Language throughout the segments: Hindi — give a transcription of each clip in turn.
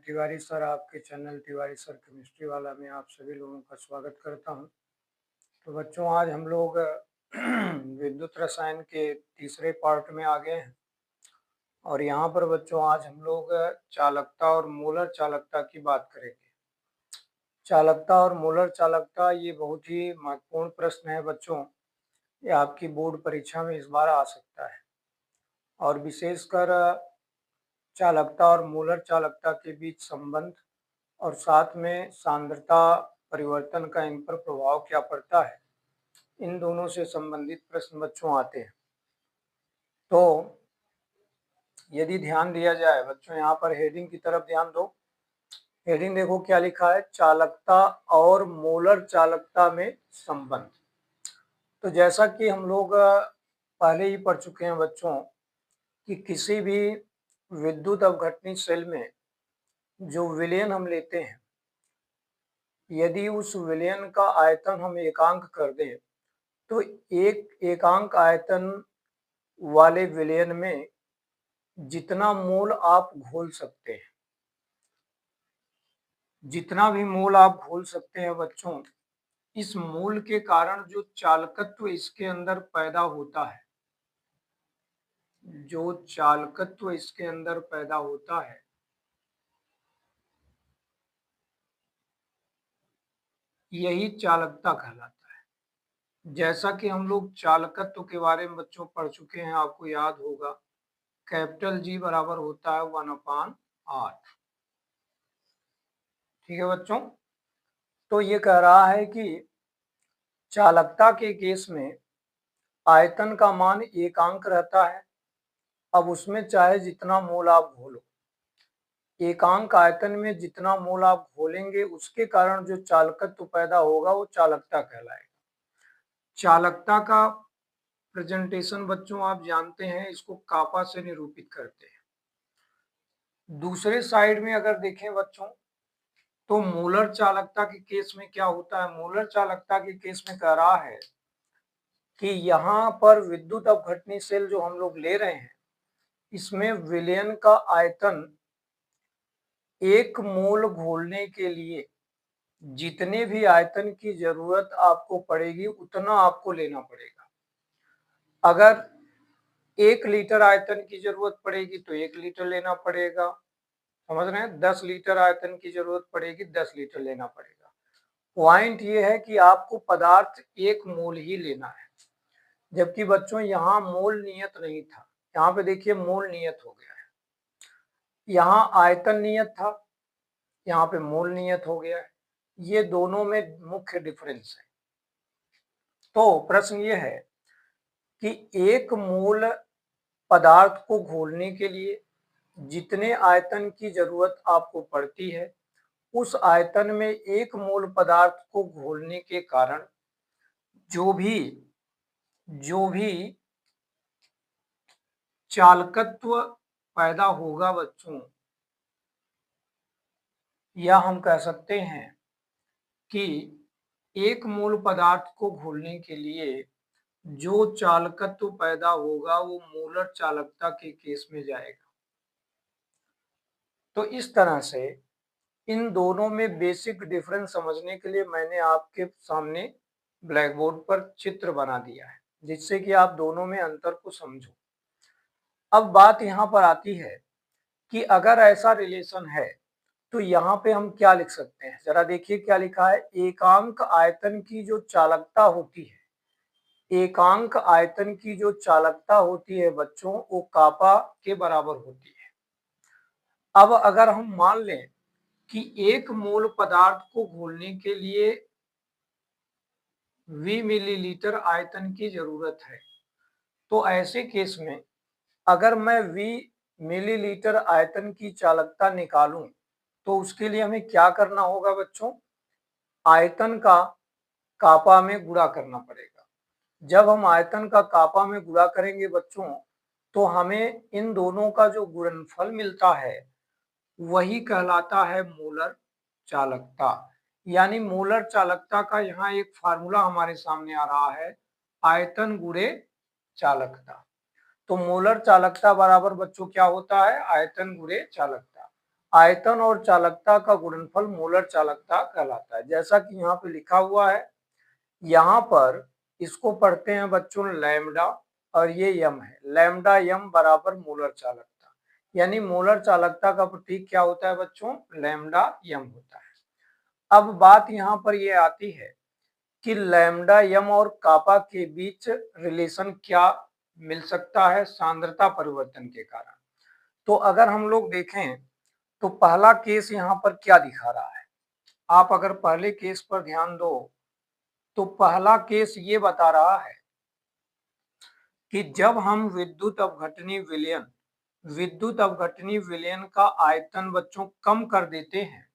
तिवारी सर, आपके चैनल तिवारी सर केमिस्ट्री वाला में आप सभी लोगों का स्वागत करता हूं। तो बच्चों, आज हम लोग विद्युत रसायन के तीसरे पार्ट में आ गए हैं और यहाँ पर बच्चों आज हम लोग चालकता और मोलर चालकता की बात करेंगे। चालकता और मोलर चालकता ये बहुत ही महत्वपूर्ण प्रश्न है बच्चों। ये आपकी बोर्ड परीक्षा में इस बार आ सकता है और विशेषकर चालकता और मोलर चालकता के बीच संबंध और साथ में सांद्रता परिवर्तन का इन पर प्रभाव क्या पड़ता है, इन दोनों से संबंधित प्रश्न बच्चों आते हैं। तो यदि ध्यान दिया जाए बच्चों, यहाँ पर हेडिंग की तरफ ध्यान दो। हेडिंग देखो क्या लिखा है, चालकता और मोलर चालकता में संबंध। तो जैसा कि हम लोग पहले ही पढ़ चुके हैं बच्चों कि किसी भी विद्युत अवघटनी सेल में जो विलयन हम लेते हैं, यदि उस विलयन का आयतन हम एकांक कर दें तो एक एकांक आयतन वाले विलयन में जितना मोल आप घोल सकते हैं, जितना भी मोल आप घोल सकते हैं बच्चों, इस मोल के कारण जो चालकत्व इसके अंदर पैदा होता है, जो चालकत्व इसके अंदर पैदा होता है, यही चालकता कहलाता है। जैसा कि हम लोग चालकत्व के बारे में बच्चों पढ़ चुके हैं, आपको याद होगा कैपिटल जी बराबर होता है 1/8। ठीक है बच्चों। तो ये कह रहा है कि चालकता के केस में आयतन का मान एकांक रहता है। अब उसमें चाहे जितना मोल आप घोलो, एकांक आयतन में जितना मोल आप घोलेंगे उसके कारण जो चालकत्व पैदा होगा वो चालकता कहलाएगा। चालकता का प्रेजेंटेशन बच्चों आप जानते हैं, इसको कापा से निरूपित करते हैं। दूसरे साइड में अगर देखें बच्चों तो मोलर चालकता के केस में क्या होता है, मोलर चालकता के केस में कह रहा है कि यहाँ पर विद्युत अवघटनी सेल जो हम लोग ले रहे हैं, इसमें विलयन का आयतन एक मोल घोलने के लिए जितने भी आयतन की जरूरत आपको पड़ेगी उतना आपको लेना पड़ेगा। अगर 1 लीटर आयतन की जरूरत पड़ेगी तो 1 लीटर लेना पड़ेगा, समझ रहे हैं। 10 लीटर आयतन की जरूरत पड़ेगी 10 लीटर लेना पड़ेगा। पॉइंट ये है कि आपको पदार्थ 1 मोल ही लेना है, जबकि बच्चों यहाँ मोल नियत नहीं था। यहाँ पे देखिए मोल नियत हो गया है, यहाँ आयतन नियत था, यहाँ पे मोल नियत हो गया है। ये दोनों में मुख्य डिफरेंस है। तो प्रश्न ये है कि 1 मोल पदार्थ को घोलने के लिए जितने आयतन की जरूरत आपको पड़ती है, उस आयतन में 1 मोल पदार्थ को घोलने के कारण जो भी चालकत्व पैदा होगा बच्चों, या हम कह सकते हैं कि 1 मोल पदार्थ को घोलने के लिए जो चालकत्व पैदा होगा वो मोलर चालकता के केस में जाएगा। तो इस तरह से इन दोनों में बेसिक डिफरेंस समझने के लिए मैंने आपके सामने ब्लैक बोर्ड पर चित्र बना दिया है, जिससे कि आप दोनों में अंतर को समझो। अब बात यहाँ पर आती है कि अगर ऐसा रिलेशन है तो यहाँ पे हम क्या लिख सकते हैं, जरा देखिए क्या लिखा है। एकांक आयतन की जो चालकता होती है, एकांक आयतन की जो चालकता होती है बच्चों, वो कापा के बराबर होती है। अब अगर हम मान लें कि 1 मोल पदार्थ को घोलने के लिए V मिलीलीटर आयतन की जरूरत है, तो ऐसे केस में अगर मैं V मिलीलीटर आयतन की चालकता निकालूं तो उसके लिए हमें क्या करना होगा बच्चों, आयतन का कापा में गुणा करना पड़ेगा। जब हम आयतन का कापा में गुणा करेंगे बच्चों, तो हमें इन दोनों का जो गुणनफल मिलता है वही कहलाता है मोलर चालकता। यानी मोलर चालकता का यहाँ एक फार्मूला हमारे सामने आ रहा है, आयतन गुणे चालकता। तो मोलर चालकता बराबर बच्चों क्या होता है, आयतन गुणे चालकता। आयतन और चालकता का गुणनफल मोलर चालकता कहलाता है। जैसा कि यहाँ पे लिखा हुआ है, यहाँ पर इसको पढ़ते हैं बच्चों लैम्डा, और ये यम है, लैम्डा यम बराबर मोलर चालकता, यानी मोलर चालकता का प्रतीक क्या होता है बच्चों, लैम्डा यम होता है। अब बात यहाँ पर ये आती है कि लैम्डा यम और कापा के बीच रिलेशन क्या मिल सकता है सांद्रता परिवर्तन के कारण। तो अगर हम लोग देखें तो पहला केस यहाँ पर क्या दिखा रहा है, आप अगर पहले केस पर ध्यान दो तो पहला केस ये बता रहा है कि जब हम विद्युत अपघटनी विलयन का आयतन बच्चों कम कर देते हैं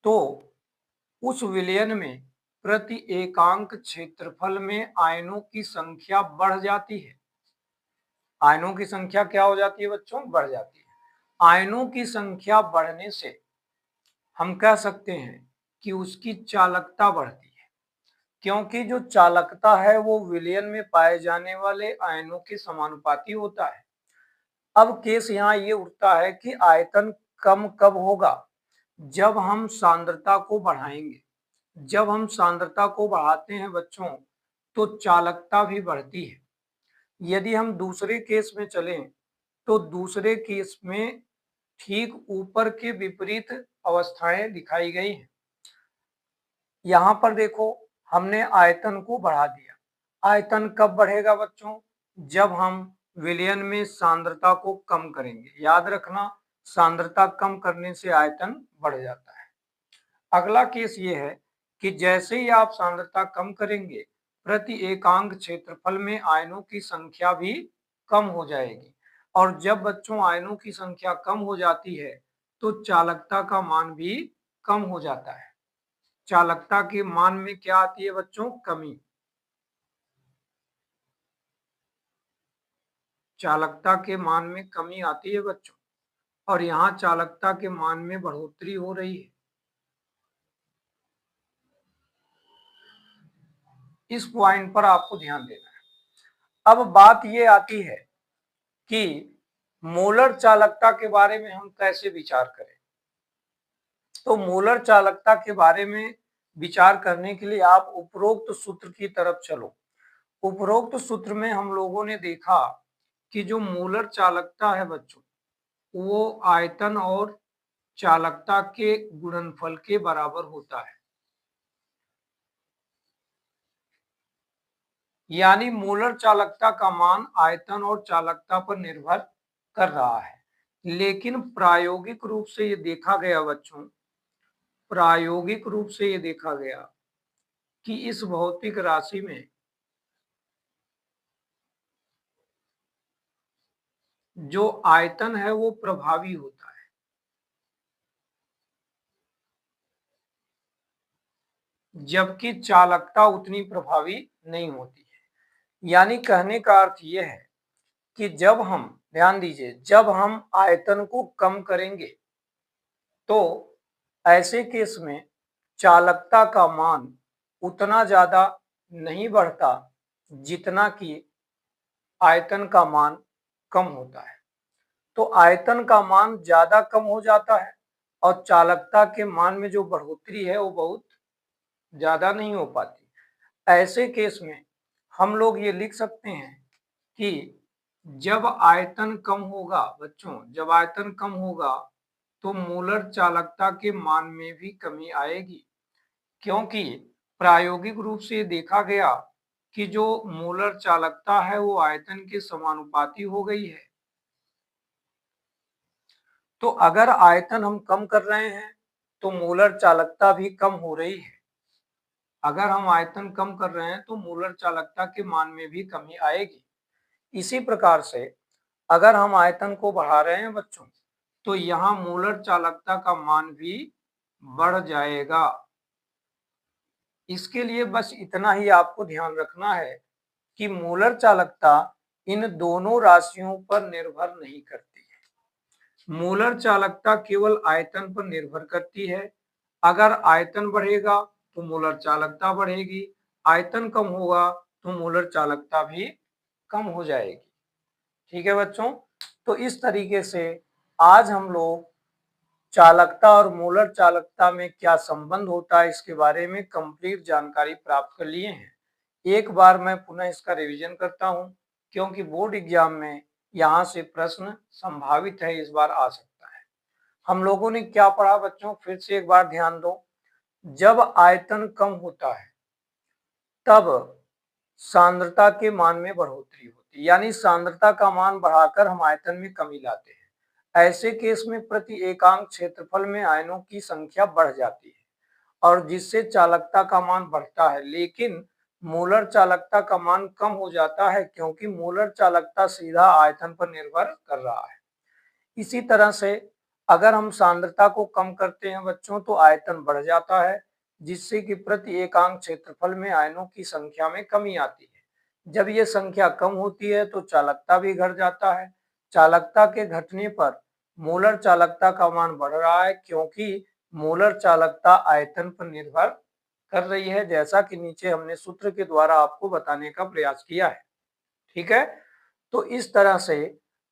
तो उस विलयन में प्रति एकांक क्षेत्रफल में आयनों की संख्या बढ़ जाती है। आयनों की संख्या क्या हो जाती है बच्चों, बढ़ जाती है। आयनों की संख्या बढ़ने से हम कह सकते हैं कि उसकी चालकता बढ़ती है, क्योंकि जो चालकता है वो विलयन में पाए जाने वाले आयनों के समानुपाती होता है। अब केस यहाँ ये उठता है कि आयतन कम कब होगा, जब हम सांद्रता को बढ़ाएंगे। जब हम सांद्रता को बढ़ाते हैं बच्चों तो चालकता भी बढ़ती है। यदि हम दूसरे केस में चलें तो दूसरे केस में ठीक ऊपर के विपरीत अवस्थाएं दिखाई गई हैं। यहाँ पर देखो, हमने आयतन को बढ़ा दिया। आयतन कब बढ़ेगा बच्चों, जब हम विलयन में सांद्रता को कम करेंगे। याद रखना, सांद्रता कम करने से आयतन बढ़ जाता है। अगला केस ये है कि जैसे ही आप सांद्रता कम करेंगे प्रति एकांक क्षेत्रफल में आयनों की संख्या भी कम हो जाएगी, और जब बच्चों आयनों की संख्या कम हो जाती है तो चालकता का मान भी कम हो जाता है। चालकता के मान में क्या आती है बच्चों, कमी। चालकता के मान में कमी आती है बच्चों, और यहाँ चालकता के मान में बढ़ोतरी हो रही है। इस पॉइंट पर आपको ध्यान देना है। अब बात ये आती है कि मोलर चालकता के बारे में हम कैसे विचार करें। तो मोलर चालकता के बारे में विचार करने के लिए आप उपरोक्त सूत्र की तरफ चलो। उपरोक्त सूत्र में हम लोगों ने देखा कि जो मोलर चालकता है बच्चों वो आयतन और चालकता के गुणनफल के बराबर होता है। यानी मोलर चालकता का मान आयतन और चालकता पर निर्भर कर रहा है। लेकिन प्रायोगिक रूप से ये देखा गया बच्चों, प्रायोगिक रूप से ये देखा गया कि इस भौतिक राशि में जो आयतन है वो प्रभावी होता है, जबकि चालकता उतनी प्रभावी नहीं होती है। यानी कहने का अर्थ यह है कि जब हम, ध्यान दीजिए, जब हम आयतन को कम करेंगे तो ऐसे केस में चालकता का मान उतना ज्यादा नहीं बढ़ता जितना कि आयतन का मान कम होता है। तो आयतन का मान ज्यादा कम हो जाता है और चालकता के मान में जो बढ़ोतरी है वो बहुत ज्यादा नहीं हो पाती। ऐसे केस में हम लोग ये लिख सकते हैं कि जब आयतन कम होगा बच्चों, जब आयतन कम होगा तो मोलर चालकता के मान में भी कमी आएगी, क्योंकि प्रायोगिक रूप से देखा गया कि जो मोलर चालकता है वो आयतन के समानुपाती हो गई है। तो अगर आयतन हम कम कर रहे हैं तो मोलर चालकता भी कम हो रही है। अगर हम आयतन कम कर रहे हैं तो मोलर चालकता के मान में भी कमी आएगी। इसी प्रकार से अगर हम आयतन को बढ़ा रहे हैं बच्चों तो यहाँ मोलर चालकता का मान भी बढ़ जाएगा। इसके लिए बस इतना ही आपको ध्यान रखना है कि मोलर चालकता इन दोनों राशियों पर निर्भर नहीं करती है। मोलर चालकता केवल आयतन पर निर्भर करती है। अगर आयतन बढ़ेगा तो मोलर चालकता बढ़ेगी, आयतन कम होगा तो मोलर चालकता भी कम हो जाएगी। ठीक है बच्चों, तो इस तरीके से आज हम लोग चालकता और मोलर चालकता में क्या संबंध होता है, इसके बारे में कंप्लीट जानकारी प्राप्त कर लिए हैं। एक बार मैं पुनः इसका रिवीजन करता हूं, क्योंकि बोर्ड एग्जाम में यहाँ से प्रश्न संभावित है, इस बार आ सकता है। हम लोगों ने क्या पढ़ा बच्चों, फिर से एक बार ध्यान दो। जब आयतन कम होता है तब सांद्रता के मान में बढ़ोतरी होती है, यानी सांद्रता का मान बढ़ाकर हम आयतन में कमी लाते हैं। ऐसे केस में प्रति एकांक क्षेत्रफल में आयनों की संख्या बढ़ जाती है और जिससे चालकता का मान बढ़ता है, लेकिन मोलर चालकता का मान कम हो जाता है, क्योंकि मोलर चालकता सीधा आयतन पर निर्भर कर रहा है। इसी तरह से अगर हम सांद्रता को कम करते हैं बच्चों, तो आयतन बढ़ जाता है, जिससे कि प्रति एकांक क्षेत्रफल में आयनों की संख्या में कमी आती है। जब ये संख्या कम होती है तो चालकता भी घट जाता है। चालकता के घटने पर मोलर चालकता का मान बढ़ रहा है, क्योंकि मोलर चालकता आयतन पर निर्भर कर रही है, जैसा कि नीचे हमने सूत्र के द्वारा आपको बताने का प्रयास किया है। ठीक है, तो इस तरह से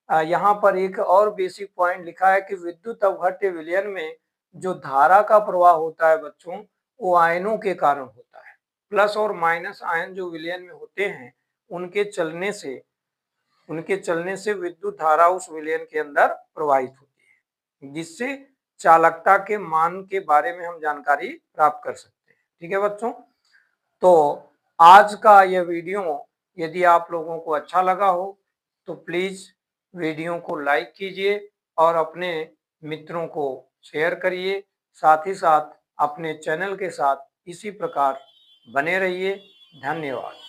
यहाँ पर एक और बेसिक पॉइंट लिखा है कि विद्युत अवघट्य विलयन में जो धारा का प्रवाह होता है बच्चों, वो आयनों के कारण होता है। प्लस और माइनस आयन जो विलयन में होते हैं, उनके चलने से विद्युत धारा उस विलयन के अंदर प्रवाहित होती है, जिससे चालकता के मान के बारे में हम जानकारी प्राप्त कर सकते हैं। ठीक है बच्चों, तो आज का यह वीडियो यदि आप लोगों को अच्छा लगा हो तो प्लीज वीडियो को लाइक कीजिए और अपने मित्रों को शेयर करिए। साथ ही साथ अपने चैनल के साथ इसी प्रकार बने रहिए। धन्यवाद।